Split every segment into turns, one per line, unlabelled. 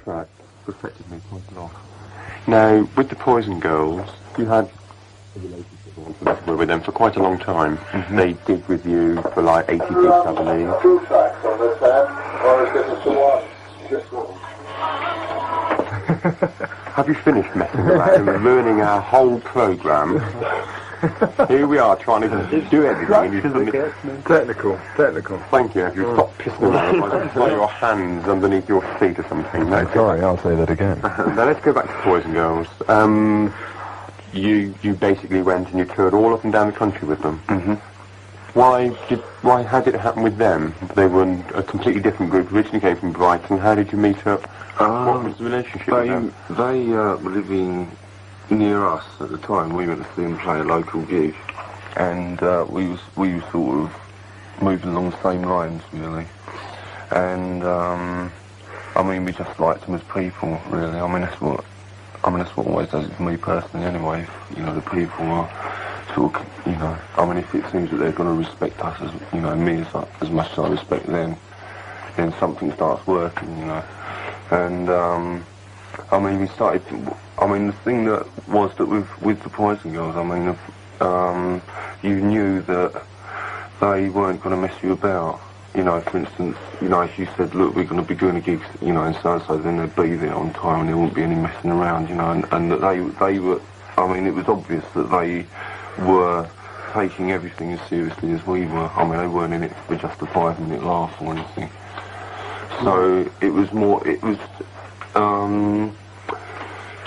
track affected me quite a lot. Now, with the Poison Girls, you had a relationship with them for quite a long time. Mm-hmm. They did with you for like 80 gigs, I believe.
2 tracks on this band, or is this a one? Just one.
Have you finished messing around and ruining our whole programme? Here we are trying to do everything.
Technical.
Thank you. If you stop pissing around, I'll just fly your hands underneath your feet or something.
No, sorry, I'll say that again.
Now let's go back to Poison Girls. You basically went and you toured all up and down the country with them.
Mm-hmm.
How did it happen with them? They were a completely different group, originally came from Brighton. How did you meet up? What was the relationship with them?
They were living near us at the time. We went to see them play a local gig, and we was sort of moving along the same lines, really. And I mean, we just liked them as people, really. That's what always does it for me personally, anyway. You know, the people are sort of, you know. If it seems that they're going to respect us as, you know, me as much as I respect them, then something starts working, you know. And we started. The thing that was that with the Poison Girls, you knew that they weren't going to mess you about. You know, for instance, you know, if you said, look, we're going to be doing a gig, you know, and so, then they'd be there on time and there wouldn't be any messing around, you know, and that they were, it was obvious that they were taking everything as seriously as we were. They weren't in it for just a 5-minute laugh or anything. So it was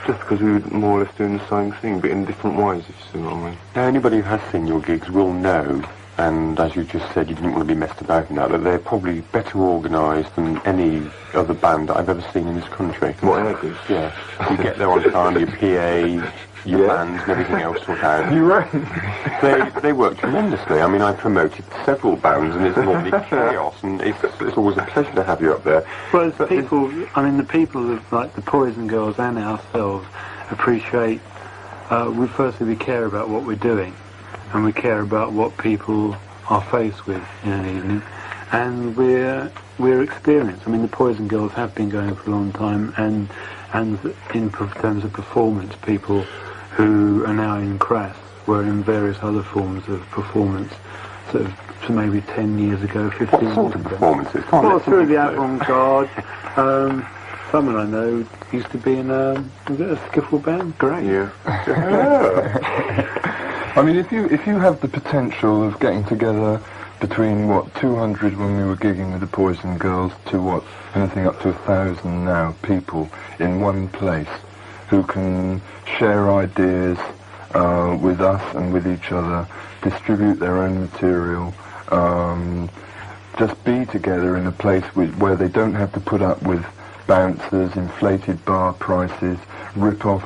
just because we were more or less doing the same thing, but in different ways, if you see what I mean.
Now, anybody who has seen your gigs will know, and as you just said, you didn't want to be messed about in that they're probably better organised than any other band that I've ever seen in this country.
What, our gigs?
Yeah. You get there on time, your PA, your bands and everything else sorted out.
You're right.
They work tremendously. I promoted several bands and it's normally chaos, and it's always a pleasure to have you up there.
Well, the people like the Poison Girls and ourselves appreciate, we care about what we're doing, and we care about what people are faced with in an evening, and we're experienced. The Poison Girls have been going for a long time, and in terms of performance, people who are now in Crass were in various other forms of performance, sort of maybe 10 years ago, 15 years ago.
What sort of performances?
Well, through the avant-garde. Someone I know used to be in a skiffle band. Great.
Yeah.
If you have the potential of getting together between 200 when we were gigging with the Poison Girls to anything up to 1,000 now, people in one place who can share ideas with us and with each other, distribute their own material, just be together in a place where they don't have to put up with bouncers, inflated bar prices, rip-off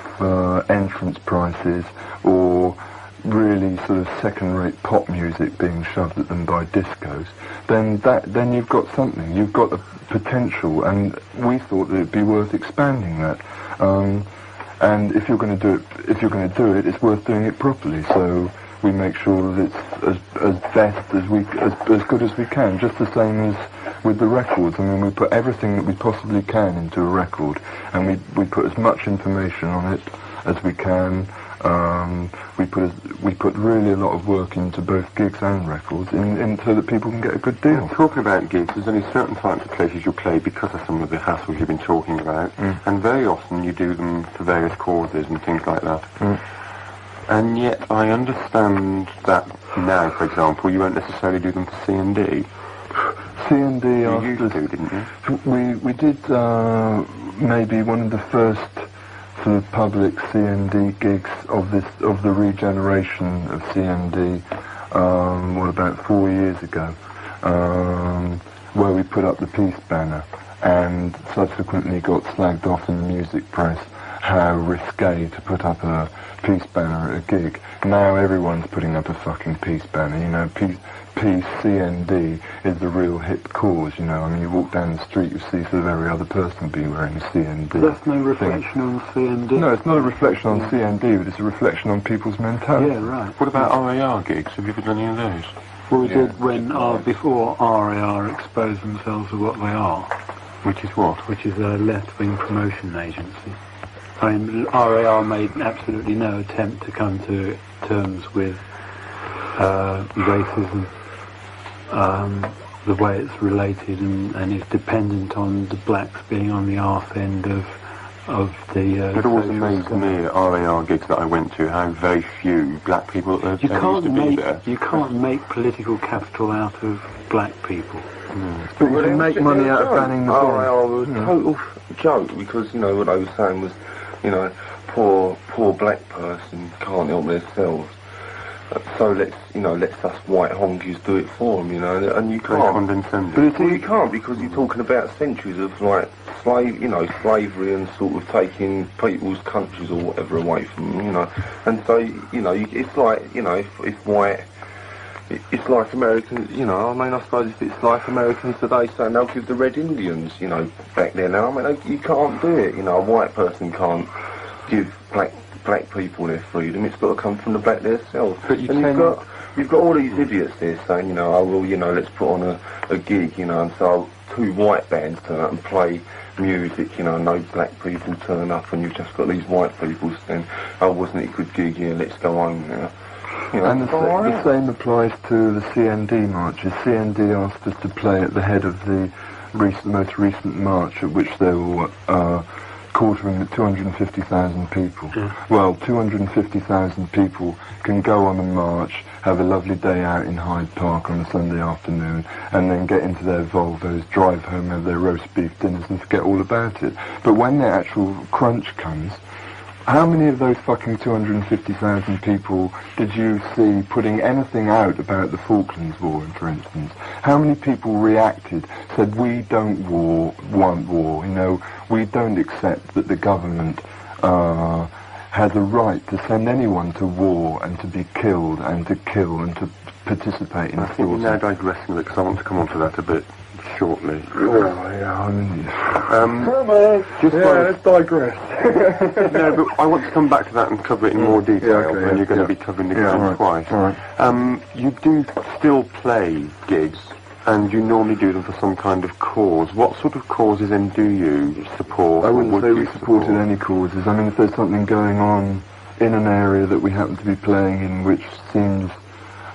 entrance prices, or really sort of second-rate pop music being shoved at them by discos, then you've got something. You've got a potential, and we thought that it'd be worth expanding that. And if you're going to do it, it's worth doing it properly. So we make sure that it's as best as good as we can. Just the same as with the records. We put everything that we possibly can into a record, and we put as much information on it as we can. We put really a lot of work into both gigs and records, so that people can get a good deal.
Well, talking about gigs, there's only certain types of places you play because of some of the hassles you've been talking about, and very often you do them for various causes and things like that. And yet I understand that now, for example, you won't necessarily do them for C&D.
C&D
you used to, didn't you?
We did maybe one of the first sort of public C&D gigs of the regeneration of C&D, about 4 years ago, where we put up the peace banner, and subsequently got slagged off in the music press how risque to put up a peace banner at a gig. Now everyone's putting up a fucking peace banner, peace, C&D is the real hip cause, you walk down the street, you see sort of every other person be wearing a C&D.
That's no reflection on C&D.
No, it's not a reflection on C&D, but it's a reflection on people's mentality.
Yeah, right.
What about RAR gigs? Have you ever done any of those?
Well, we did before RAR exposed themselves to what they are.
Which is what?
which is a left-wing promotion agency. I mean, RAR made absolutely no attempt to come to terms with racism, the way it's related, and is dependent on the blacks being on the arse end of the...
It always amazed me at RAR gigs that I went to how very few black people there used to be there.
You can't make political capital out of black people.
But you can make money out of banning the boys.
RAR was a total joke because, you know, what I was saying was, you know, poor black person can't help themselves. So let's us white honkies do it for them, you know, and you can't. Well, you can't because you're talking about centuries of like slavery and sort of taking people's countries or whatever away from them, you know, and so it's like, you know, if white. It's like Americans, you know, I mean, I suppose if it's like Americans today saying they'll give the Red Indians, you know, back there now, I mean, you can't do it, you know, a white person can't give black people their freedom, it's got to come from the black themselves. But you've got all these idiots there saying, you know, oh, well, you know, let's put on a gig, you know, and so two white bands turn up and play music, you know, no black people turn up, and you've just got these white people saying, oh, wasn't it a good gig, yeah, let's go home now. You know,
and the same applies to the CND marches. CND asked us to play at the head of the most recent march, at which they were quartering 250,000 people. Yeah. Well, 250,000 people can go on a march, have a lovely day out in Hyde Park on a Sunday afternoon, and then get into their Volvos, drive home, have their roast beef dinners, and forget all about it. But when the actual crunch comes, how many of those fucking 250,000 people did you see putting anything out about the Falklands War, for instance? How many people reacted, said, we don't want war, you know, we don't accept that the government has a right to send anyone to war and to be killed and to kill and to participate in
I think we're now digressing a bit because I want to come on to that a bit shortly.
Let's digress.
No, but I want to come back to that and cover it in more detail, and you're going to be covering the ground twice.
Right.
You do still play gigs, and you normally do them for some kind of cause. What sort of causes then do you support?
I wouldn't say we supported any causes. I mean, if there's something going on in an area that we happen to be playing in which seems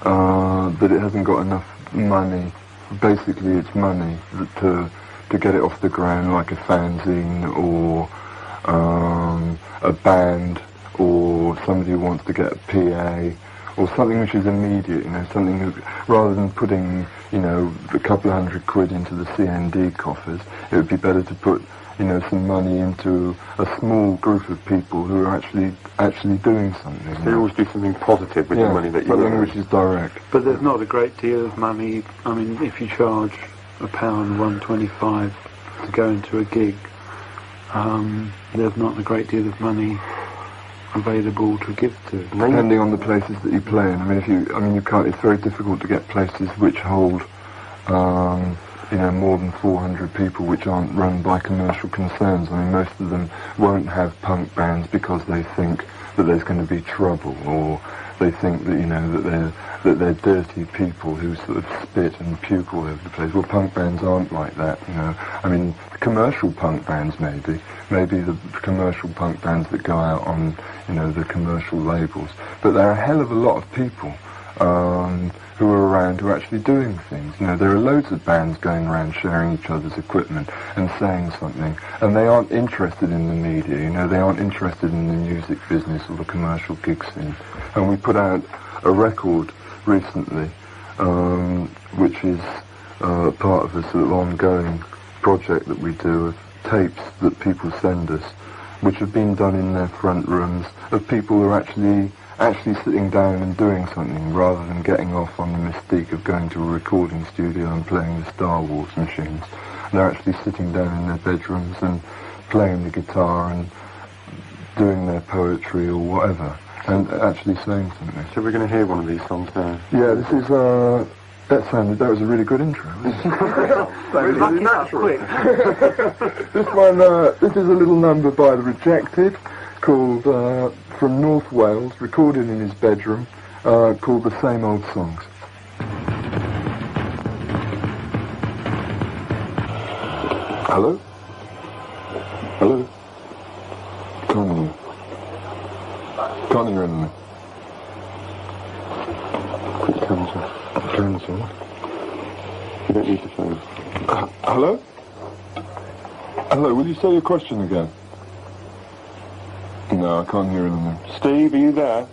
that it hasn't got enough money, basically it's money to get it off the ground, like a fanzine or a band or somebody who wants to get a PA or something which is immediate, you know, something that, rather than putting, you know, a couple of £100 into the CND coffers, it would be better to put, you know, some money into a small group of people who are actually doing something.
So you always do something positive with the money that you
something which is direct.
But there's not a great deal of money. I mean, if you charge £1.25 to go into a gig, there's not a great deal of money available to give to.
Depending on the places that you play in. I mean, you can't. It's very difficult to get places which hold, you know, more than 400 people, which aren't run by commercial concerns. I mean, most of them won't have punk bands because they think that there's going to be trouble, or they think that, you know, that they're dirty people who sort of spit and puke all over the place. Well, punk bands aren't like that, you know. I mean, commercial punk bands maybe the commercial punk bands that go out on, you know, the commercial labels. But there are a hell of a lot of people who are around who are actually doing things. You know, there are loads of bands going around sharing each other's equipment and saying something, and they aren't interested in the media, you know, they aren't interested in the music business or the commercial gig scene. And we put out a record recently, which is part of a sort of ongoing project that we do of tapes that people send us, which have been done in their front rooms, of people who are actually sitting down and doing something rather than getting off on the mystique of going to a recording studio and playing the Star Wars machines. They're actually sitting down in their bedrooms and playing the guitar and doing their poetry or whatever, and actually saying something.
So we're going to hear one of these songs now.
Yeah, this is, that was a really good intro.
Really natural.
This is a little number by The Rejected, called From North Wales, recorded in his bedroom, called The Same Old Songs. Hello? Hello? Can't hear. Can't hear anything.
Put your hands up.
Hands on.
You don't need the phone.
Hello? Hello, will you say your question again? No, I can't hear anything.
Steve, are you there?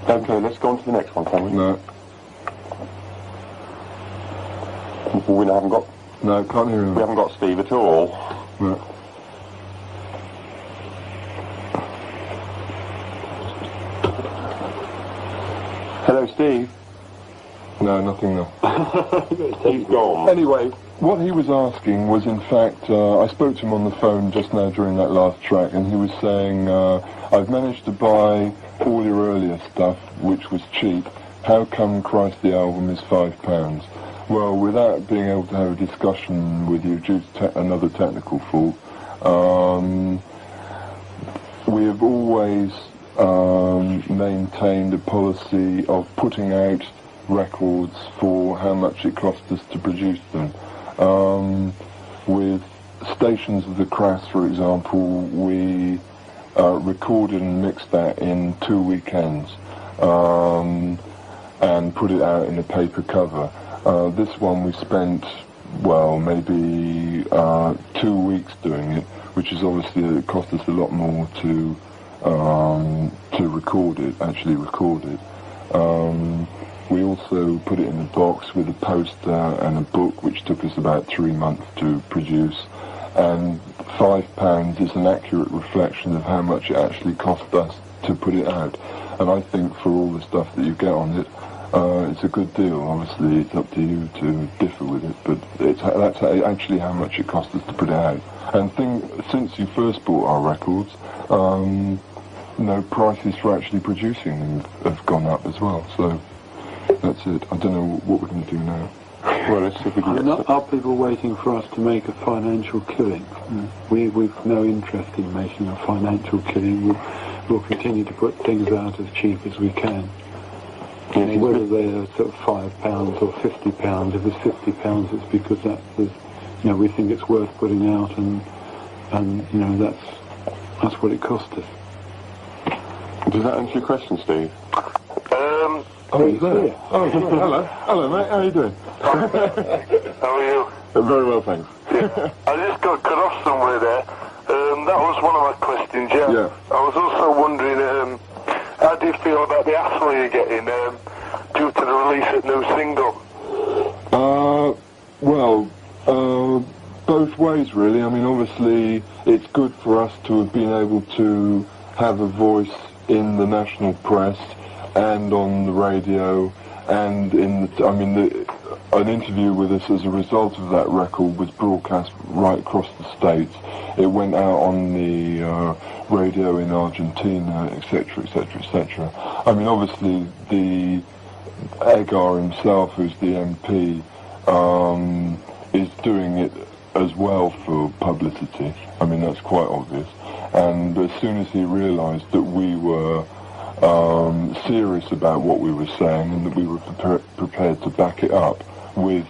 Okay, let's go on to the next one, can we?
No.
We haven't got...
No, can't hear
We
anything.
haven't got Steve at all.
No.
Hello, Steve.
No, nothing now.
He's gone.
Anyway, what he was asking was, in fact, I spoke to him on the phone just now during that last track, and he was saying, I've managed to buy all your earlier stuff, which was cheap. How come Christ the album is £5? Well, without being able to have a discussion with you due to another technical fault, we have always maintained a policy of putting out records for how much it cost us to produce them. With Stations of the Crass, for example, we recorded and mixed that in 2 weekends and put it out in a paper cover. This one we spent, well, maybe 2 weeks doing it, which is obviously, it cost us a lot more to record it, actually record it. We also put it in a box with a poster and a book, which took us about 3 months to produce. And £5 is an accurate reflection of how much it actually cost us to put it out. And I think for all the stuff that you get on it, it's a good deal. Obviously, it's up to you to differ with it, but that's actually how much it cost us to put it out. And since you first bought our records, prices for actually producing them have gone up as well. So that's it. I don't know what we're going to do now.
Well, let's see if we can get
Are people waiting for us to make a financial killing? We've no interest in making a financial killing. We'll continue to put things out as cheap as we can. Whether they're sort of £5 or £50, if it's £50, it's because we think it's worth putting out, and that's what it cost us.
Does that answer your question, Steve?
Oh, he's there. Oh, hello. Hello, mate. How are you doing?
How are you?
Very well, thanks.
I just got cut off somewhere there. That was one of my questions, yeah. I was also wondering, how do you feel about the hassle you're getting due to the release of new single?
Both ways, really. I mean, obviously, it's good for us to have been able to have a voice in the national press and on the radio, and an interview with us as a result of that record was broadcast right across the States. It went out on the radio in Argentina, etc., etc., etc. I mean, obviously, the Edgar himself, who's the MP, is doing it as well for publicity. I mean, that's quite obvious. And as soon as he realised that we were serious about what we were saying and that we were prepared to back it up with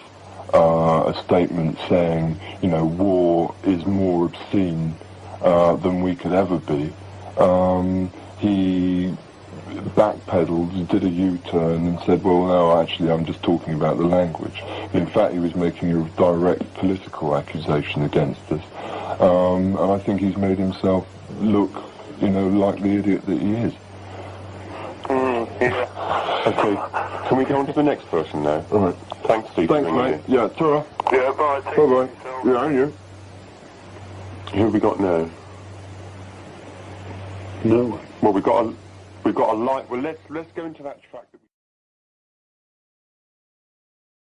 a statement saying, war is more obscene than we could ever be, he backpedaled, did a U-turn and said, well, no, actually, I'm just talking about the language. In fact, he was making a direct political accusation against us. And I think he's made himself look, like the idiot that he is.
Yeah.
Okay, can we go on to the next person now?
All right.
Thanks, Steve.
Thanks, mate. Yeah, ta-ra.
Yeah, bye.
Bye-bye. Yeah, and you.
Who have we got now?
No one.
Well, we've got a light. Well, let's go into that track.